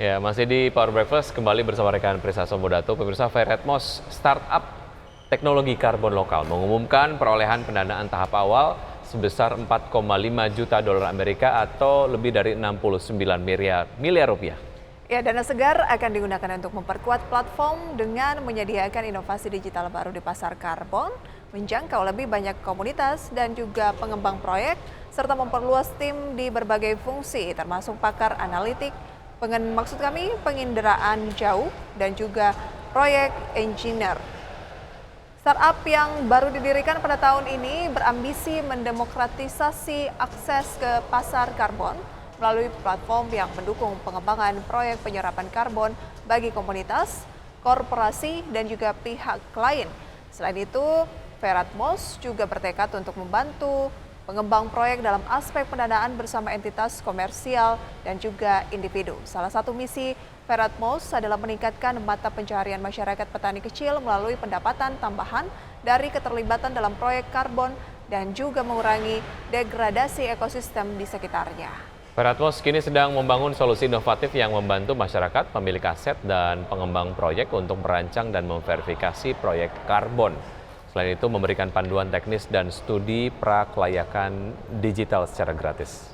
Ya, masih di Power Breakfast kembali bersama rekan Prisa Somodato. Pemirsa, Veratmos, startup teknologi karbon lokal, mengumumkan perolehan pendanaan tahap awal sebesar 4,5 juta dolar Amerika atau lebih dari 69 miliar rupiah. Ya, dana segar akan digunakan untuk memperkuat platform dengan menyediakan inovasi digital baru di pasar karbon, menjangkau lebih banyak komunitas dan juga pengembang proyek, serta memperluas tim di berbagai fungsi termasuk pakar analitik, maksud kami penginderaan jauh dan juga proyek engineer. Startup yang baru didirikan pada tahun ini berambisi mendemokratisasi akses ke pasar karbon melalui platform yang mendukung pengembangan proyek penyerapan karbon bagi komunitas, korporasi, dan juga pihak lain. Selain itu, Veratmos juga bertekad untuk membantu pengembang proyek dalam aspek pendanaan bersama entitas komersial dan juga individu. Salah satu misi Veratmos adalah meningkatkan mata pencaharian masyarakat petani kecil melalui pendapatan tambahan dari keterlibatan dalam proyek karbon dan juga mengurangi degradasi ekosistem di sekitarnya. Veratmos kini sedang membangun solusi inovatif yang membantu masyarakat, pemilik aset, dan pengembang proyek untuk merancang dan memverifikasi proyek karbon. Selain itu, memberikan panduan teknis dan studi prakelayakan digital secara gratis.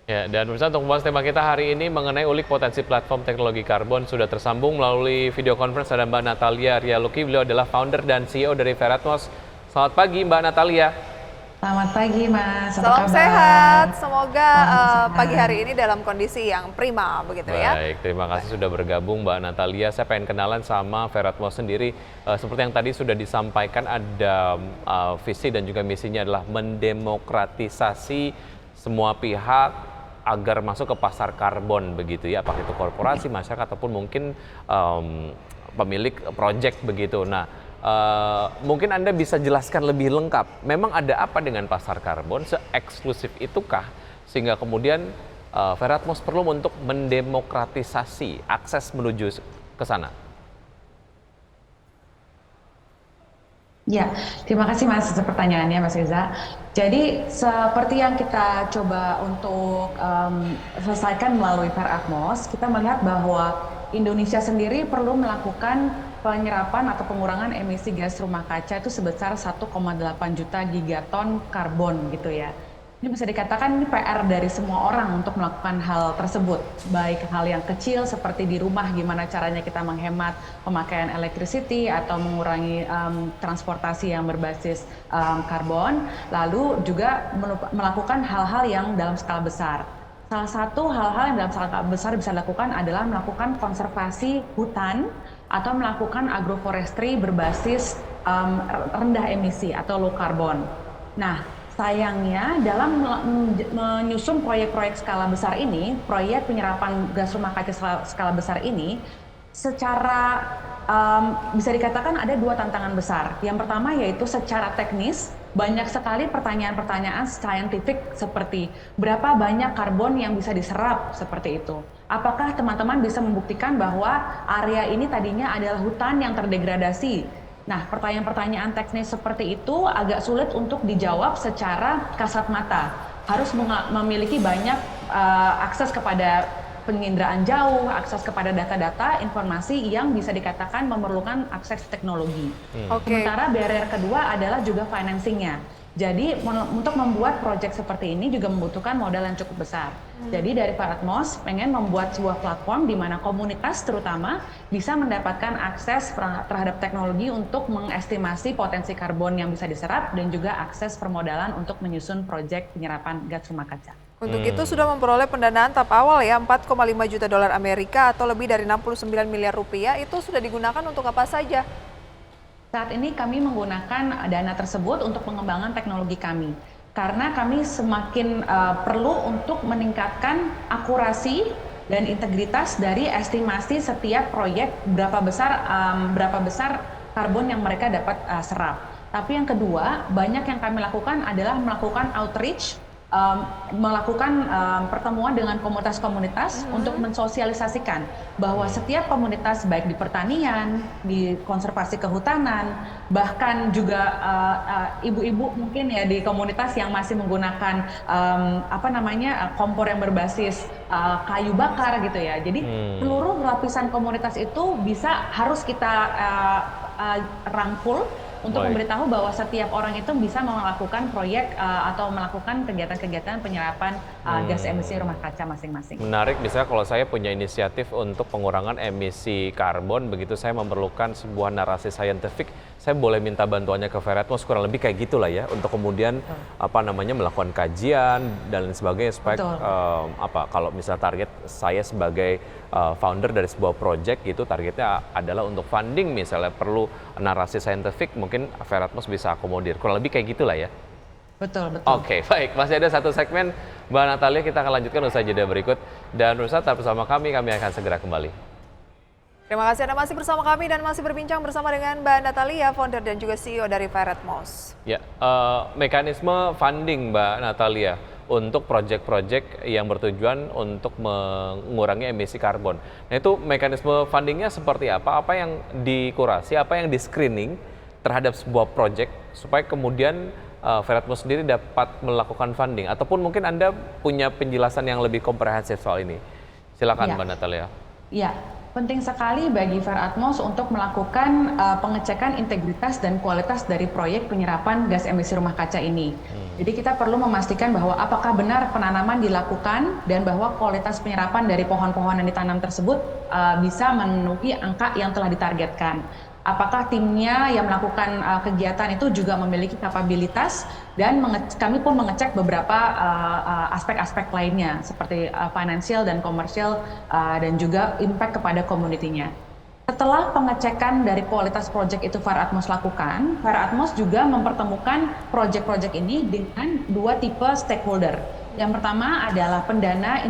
Ya, dan pemirsa, untuk membahas tema kita hari ini mengenai ulik potensi platform teknologi karbon, sudah tersambung melalui video conference ada Mbak Natalia Rialuki. Beliau adalah founder dan CEO dari Veratmos. Selamat pagi Mbak Natalia. Selamat pagi Mas, apa Salam kabar? sehat, semoga Sehat. pagi hari ini dalam kondisi yang prima begitu ya. Baik, terima kasih sudah bergabung Mbak Natalia. Saya pengen kenalan sama Veratmos sendiri. Seperti yang tadi sudah disampaikan, ada visi dan juga misinya adalah mendemokratisasi semua pihak agar masuk ke pasar karbon begitu ya, apakah itu korporasi, masyarakat ataupun mungkin pemilik proyek begitu. Nah, mungkin Anda bisa jelaskan lebih lengkap, memang ada apa dengan pasar karbon, se-eksklusif itukah sehingga kemudian Veratmos perlu untuk mendemokratisasi akses menuju ke sana? Ya, terima kasih Mas atas pertanyaannya Mas Reza. Jadi seperti yang kita coba untuk selesaikan melalui Veratmos, kita melihat bahwa Indonesia sendiri perlu melakukan penyerapan atau pengurangan emisi gas rumah kaca itu sebesar 1,8 juta gigaton karbon gitu ya. Ini bisa dikatakan ini PR dari semua orang untuk melakukan hal tersebut. Baik hal yang kecil seperti di rumah gimana caranya kita menghemat pemakaian electricity atau mengurangi transportasi yang berbasis karbon. Lalu juga melakukan hal-hal yang dalam skala besar. Salah satu hal-hal yang dalam skala besar bisa dilakukan adalah melakukan konservasi hutan atau melakukan agroforestry berbasis rendah emisi atau low carbon. Nah, sayangnya dalam menyusun proyek-proyek skala besar ini, proyek penyerapan gas rumah kaca skala besar ini, secara bisa dikatakan ada dua tantangan besar. Yang pertama yaitu secara teknis, banyak sekali pertanyaan-pertanyaan scientific seperti berapa banyak karbon yang bisa diserap seperti itu. Apakah teman-teman bisa membuktikan bahwa area ini tadinya adalah hutan yang terdegradasi? Nah, pertanyaan-pertanyaan teknis seperti itu agak sulit untuk dijawab secara kasat mata. Harus memiliki banyak akses kepada penginderaan jauh, akses kepada data-data, informasi yang bisa dikatakan memerlukan akses teknologi. Sementara barrier kedua adalah juga financingnya. Jadi untuk membuat proyek seperti ini juga membutuhkan modal yang cukup besar. Jadi dari Veratmos pengen membuat sebuah platform di mana komunitas terutama bisa mendapatkan akses terhadap teknologi untuk mengestimasi potensi karbon yang bisa diserap dan juga akses permodalan untuk menyusun proyek penyerapan gas rumah kaca. Untuk itu sudah memperoleh pendanaan tahap awal ya, 4,5 juta dolar Amerika atau lebih dari 69 miliar rupiah. Itu sudah digunakan untuk apa saja? Saat ini kami menggunakan dana tersebut untuk pengembangan teknologi kami. Karena kami semakin perlu untuk meningkatkan akurasi dan integritas dari estimasi setiap proyek berapa besar karbon yang mereka dapat serap. Tapi yang kedua, banyak yang kami lakukan adalah melakukan outreach melakukan pertemuan dengan komunitas-komunitas untuk mensosialisasikan bahwa setiap komunitas baik di pertanian, di konservasi kehutanan, bahkan juga ibu-ibu mungkin ya di komunitas yang masih menggunakan kompor yang berbasis kayu bakar gitu ya. Jadi seluruh lapisan komunitas itu harus kita rangkul untuk memberitahu bahwa setiap orang itu bisa melakukan proyek atau melakukan kegiatan-kegiatan penyerapan gas emisi rumah kaca masing-masing. Menarik, misalnya kalau saya punya inisiatif untuk pengurangan emisi karbon, begitu saya memerlukan sebuah narasi saintifik, saya boleh minta bantuannya ke Veratmos, kurang lebih kayak gitulah ya, untuk kemudian melakukan kajian dan lain sebagainya supaya kalau misalnya target saya sebagai founder dari sebuah project gitu, targetnya adalah untuk funding, misalnya perlu narasi saintifik, mungkin Veratmos bisa akomodir, kurang lebih kayak gitulah ya. Betul. Oke, baik. Masih ada satu segmen, Mbak Natalia, kita akan lanjutkan usai jeda berikut. Dan pemirsa, tetap bersama kami akan segera kembali. Terima kasih Anda masih bersama kami dan masih berbincang bersama dengan Mbak Natalia, founder dan juga CEO dari Veratmos. Ya, mekanisme funding Mbak Natalia untuk proyek-proyek yang bertujuan untuk mengurangi emisi karbon. Nah, itu mekanisme fundingnya seperti apa? Apa yang dikurasi, apa yang di-screening terhadap sebuah proyek supaya kemudian Veratmos sendiri dapat melakukan funding, ataupun mungkin Anda punya penjelasan yang lebih komprehensif soal ini. Silakan Mbak Natalia. Ya, penting sekali bagi Veratmos untuk melakukan pengecekan integritas dan kualitas dari proyek penyerapan gas emisi rumah kaca ini. Jadi kita perlu memastikan bahwa apakah benar penanaman dilakukan dan bahwa kualitas penyerapan dari pohon-pohon yang ditanam tersebut bisa memenuhi angka yang telah ditargetkan. Apakah timnya yang melakukan kegiatan itu juga memiliki kapabilitas, dan kami pun mengecek beberapa aspek-aspek lainnya seperti financial dan komersial dan juga impact kepada community-nya. Setelah pengecekan dari kualitas proyek itu Veratmos lakukan, Veratmos juga mempertemukan proyek-proyek ini dengan dua tipe stakeholder. Yang pertama adalah pendana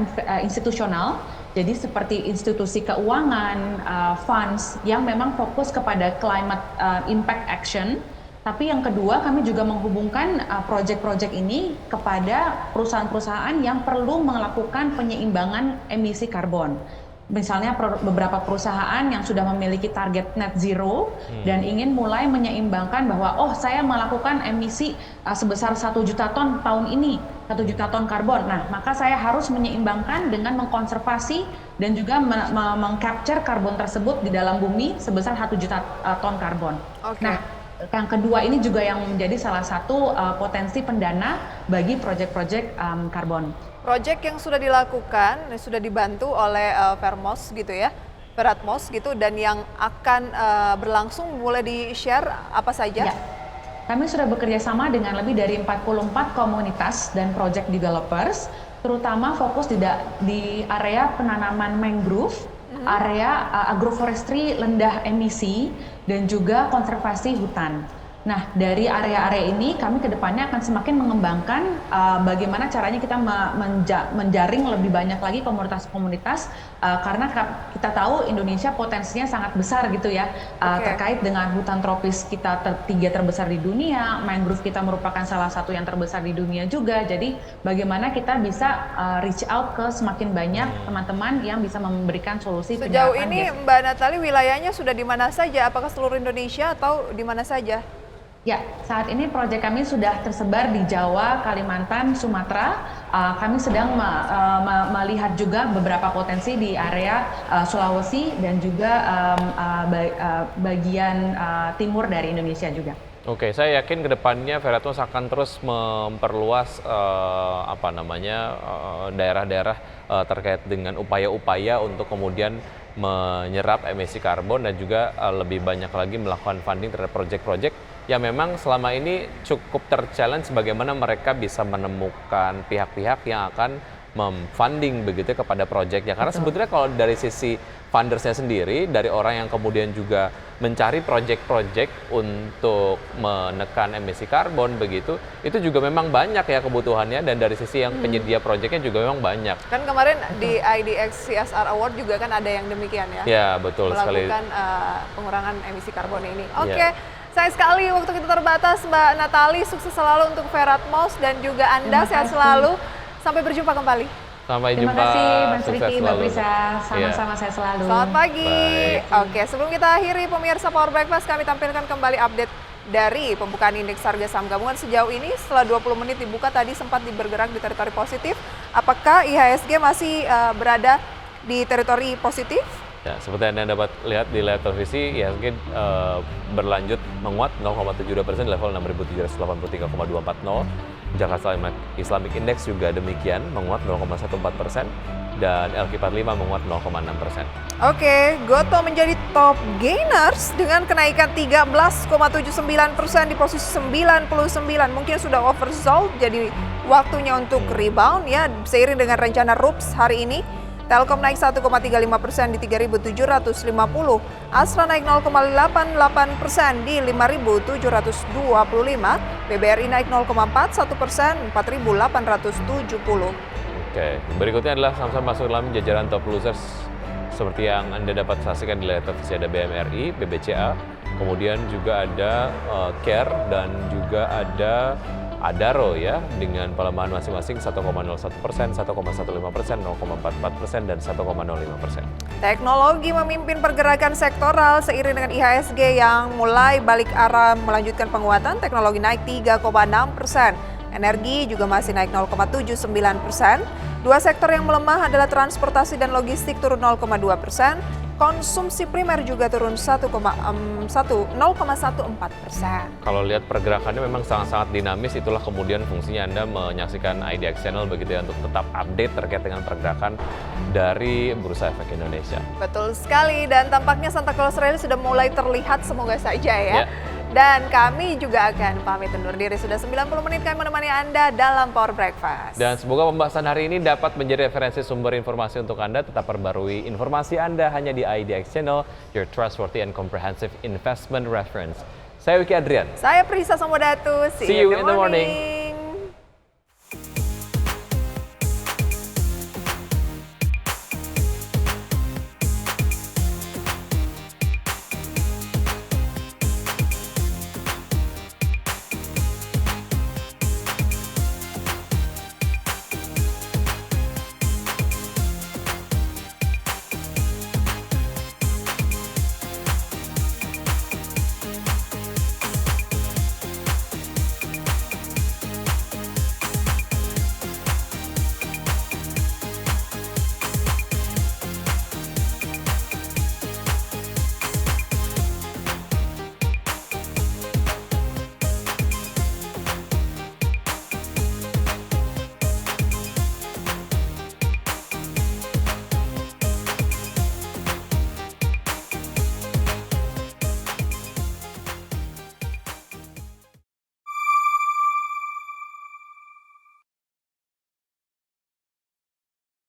institusional, jadi seperti institusi keuangan, funds yang memang fokus kepada climate impact action. Tapi yang kedua, kami juga menghubungkan proyek-proyek ini kepada perusahaan-perusahaan yang perlu melakukan penyeimbangan emisi karbon. Misalnya beberapa perusahaan yang sudah memiliki target net zero dan ingin mulai menyeimbangkan bahwa saya melakukan emisi sebesar 1 juta ton tahun ini, 1 juta ton karbon. Nah, maka saya harus menyeimbangkan dengan mengkonservasi dan juga mengcapture karbon tersebut di dalam bumi sebesar 1 juta ton karbon. Nah, yang kedua ini juga yang menjadi salah satu potensi pendana bagi proyek-proyek karbon. Proyek yang sudah dilakukan, sudah dibantu oleh Veratmos gitu, dan yang akan berlangsung boleh di-share apa saja? Ya. Kami sudah bekerja sama dengan lebih dari 44 komunitas dan project developers, terutama fokus di area penanaman mangrove, area agroforestry rendah emisi, dan juga konservasi hutan. Nah, dari area-area ini kami kedepannya akan semakin mengembangkan bagaimana caranya kita menjaring lebih banyak lagi komunitas-komunitas, karena kita tahu Indonesia potensinya sangat besar gitu ya, terkait dengan hutan tropis kita tiga terbesar di dunia, mangrove kita merupakan salah satu yang terbesar di dunia juga. Jadi bagaimana kita bisa reach out ke semakin banyak teman-teman yang bisa memberikan solusi penyerapan. Sejauh ini Mbak Natalia, wilayahnya sudah di mana saja? Apakah seluruh Indonesia atau di mana saja? Ya, saat ini proyek kami sudah tersebar di Jawa, Kalimantan, Sumatera. Kami sedang melihat juga beberapa potensi di area Sulawesi dan juga bagian timur dari Indonesia juga. Oke, saya yakin kedepannya Veratmos akan terus memperluas daerah-daerah terkait dengan upaya-upaya untuk kemudian menyerap emisi karbon dan juga lebih banyak lagi melakukan funding terhadap proyek-proyek yang memang selama ini cukup ter-challenge bagaimana mereka bisa menemukan pihak-pihak yang akan memfunding begitu kepada proyeknya. Karena sebetulnya kalau dari sisi fundersnya sendiri, dari orang yang kemudian juga mencari proyek-proyek untuk menekan emisi karbon begitu, itu juga memang banyak ya kebutuhannya, dan dari sisi yang penyedia proyeknya juga memang banyak. Kan kemarin di IDX CSR Award juga kan ada yang demikian ya? Ya, betul sekali. Melakukan pengurangan emisi karbon ini. Oke. Ya. Sayang sekali waktu kita terbatas, Mbak Natali. Sukses selalu untuk Veratmos dan juga Anda sehat selalu. Sampai berjumpa kembali. Sampai Terima jumpa. kasih, Mas Sukses Riki, Mbak selalu. Prisa. Sama-sama saya selalu. Selamat pagi. Baik. Oke, sebelum kita akhiri pemirsa Power Breakfast, kami tampilkan kembali update dari pembukaan indeks harga saham gabungan sejauh ini. Setelah 20 menit dibuka tadi sempat bergerak di teritori positif. Apakah IHSG masih berada di teritori positif? Ya, seperti Anda dapat lihat di layar televisi, IHSG berlanjut menguat 0,72% level 6.783,240. Jakarta Islamic Index juga demikian menguat 0,14% dan LQ45 menguat 0,6%. Oke, Goto menjadi top gainers dengan kenaikan 13,79% di posisi 99. Mungkin sudah oversold, jadi waktunya untuk rebound ya, seiring dengan rencana RUPS hari ini. Telkom naik 1,35% di 3.750. Astra naik 0,88% di 5.725. BBRI naik 0,41%, 4.870. Oke, berikutnya adalah saham-saham masuk dalam jajaran top losers seperti yang Anda dapat saksikan di layar televisi. Ada BMRI, BBCA, kemudian juga ada CARE dan juga ada Adaro ya, dengan pelemahan masing-masing 1,01%, 1,15%, 0,44%, dan 1,05%. Teknologi memimpin pergerakan sektoral seiring dengan IHSG yang mulai balik arah melanjutkan penguatan. Teknologi naik 3,6%. Energi juga masih naik 0,79%. Dua sektor yang melemah adalah transportasi dan logistik turun 0,2%. Konsumsi primer juga turun 0,14%. Kalau lihat pergerakannya memang sangat-sangat dinamis, itulah kemudian fungsinya Anda menyaksikan IDX Channel begitu ya, untuk tetap update terkait dengan pergerakan dari Bursa Efek Indonesia. Betul sekali, dan tampaknya Santa Claus Rally sudah mulai terlihat, semoga saja ya. Ya. Dan kami juga akan pamit undur diri. Sudah 90 menit kami menemani Anda dalam Power Breakfast. Dan semoga pembahasan hari ini dapat menjadi referensi sumber informasi untuk Anda. Tetap perbarui informasi Anda hanya di IDX Channel, your trustworthy and comprehensive investment reference. Saya Wiki Adrian. Saya Prisa Samodatu. See you in the morning.